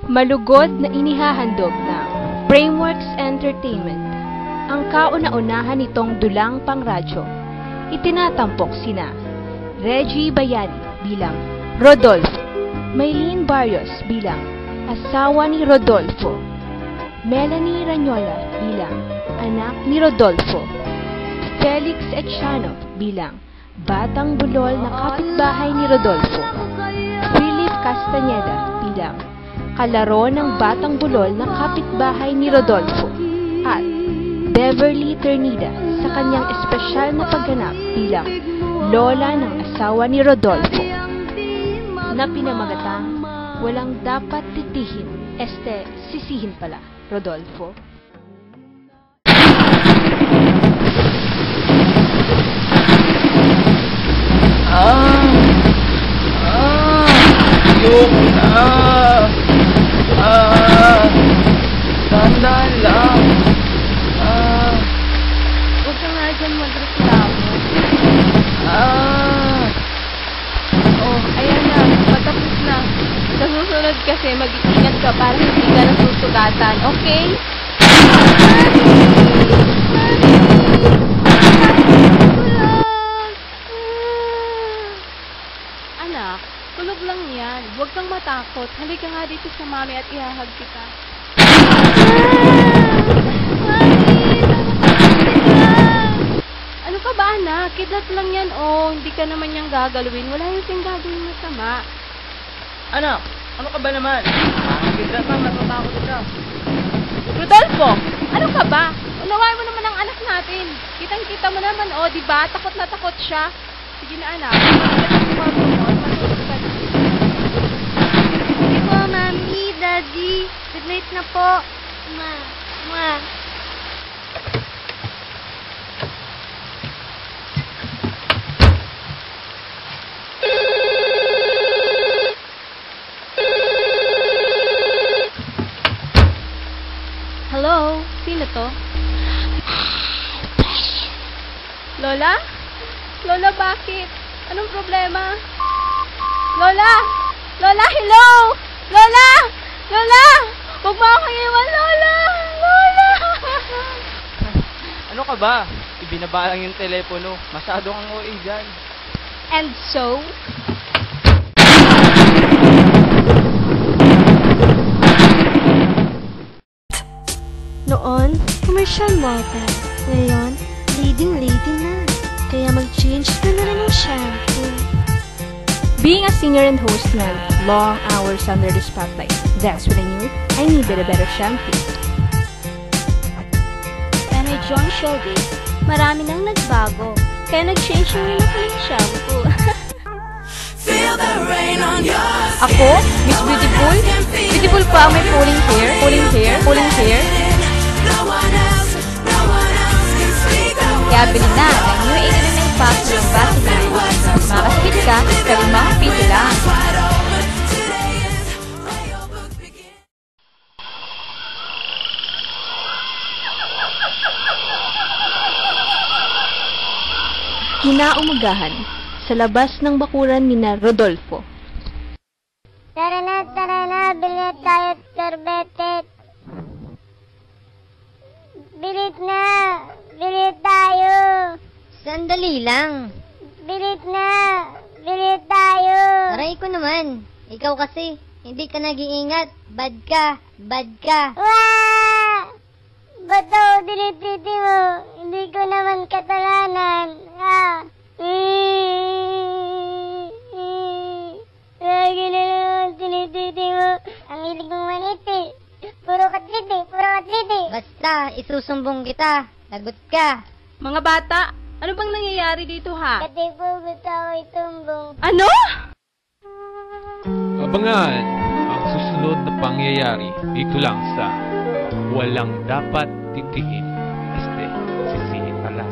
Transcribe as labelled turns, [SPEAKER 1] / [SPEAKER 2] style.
[SPEAKER 1] Malugod na inihahandog ng Frameworks Entertainment. Ang kauna-unahan nitong dulang pangradyo, itinatampok sina Reggie Bayani bilang Rodolfo, Maylene Barrios bilang asawa ni Rodolfo, Melanie Ranyola bilang anak ni Rodolfo, Felix Echano bilang batang bulol na kapitbahay ni Rodolfo, Philip Castañeda bilang kalaro ng batang bulol na kapitbahay ni Rodolfo, at Beverly Ternida sa kanyang espesyal na pagganap bilang lola ng asawa ni Rodolfo, na pinamagatang walang dapat titihin, sisihin pala, Rodolfo.
[SPEAKER 2] Ayoko na. Tandaan lang.
[SPEAKER 1] Huwag ka nga dyan magreklamo.
[SPEAKER 3] Oh, ayan na. Patapos na. Sa susunod kasi, mag-iingat ka para hindi ka nasusugatan, okay? Anak, tulog lang yan. Huwag kang matakot. Halika nga dito sa mami at ihahag kita. Ano ka ba, anak? Kidlat lang yan, oh. Hindi ka naman niyang gagalawin. Wala yung siyang gagawin masama.
[SPEAKER 2] Anak, ano ka ba naman? Kidlat lang, natatakot ka.
[SPEAKER 3] Rodolfo, ano ka ba? Unawain mo naman ang anak natin. Kitang-kita mo naman, oh, di ba? Takot na takot siya. Sige na, anak.
[SPEAKER 4] Sige po, Mami, Daddy. Good night na po. Ma.
[SPEAKER 3] Hello? Sino to? Lola? Lola, bakit? Anong problema? Lola! Lola, hello! Lola! Lola! Huwag mo ako iwan, Lola! Lola!
[SPEAKER 2] Ano ka ba? Ibinaba lang yung telepono. Masyado kang OA dyan.
[SPEAKER 3] And so?
[SPEAKER 4] Noon, commercial water. Ngayon, lady na. Kaya mag-change na rin ng shampoo.
[SPEAKER 1] Being a singer and host ng long hours under the spotlight, that's when I knew I needed a better shampoo.
[SPEAKER 4] When I joined showbiz, marami nang nagbago. Kaya nag-change na rin ako ng shampoo.
[SPEAKER 1] Ako, Miss Beautiful? Beautiful pa ang may pulling hair. Kaya bilhin na ng New 89 Packs ng Vaseline. Makasakit ka, pero mga piso lang. Kinaumagahan, sa labas ng bakuran ni na Rodolfo.
[SPEAKER 4] Tara na, bilit tayo at karbetet. Bilit tayo.
[SPEAKER 5] Sandali lang.
[SPEAKER 4] Bilit tayo.
[SPEAKER 5] Aray ko naman. Ikaw kasi, hindi ka nag-iingat. Bad ka.
[SPEAKER 4] Wah! Ba't ako dinititi mo? Hindi ko naman katalanan. Lagi na naman tinititi mo. Ang hilig mong maniti. Puro katriti.
[SPEAKER 5] Basta, isusumbong kita. Lagot ka.
[SPEAKER 3] Mga bata, ano bang nangyayari dito, ha?
[SPEAKER 4] Katipugot ako itumbong.
[SPEAKER 3] Ano?
[SPEAKER 6] Abangan ang susunod na pangyayari dito lang sa Walang Dapat Titiin. Sisihin pala.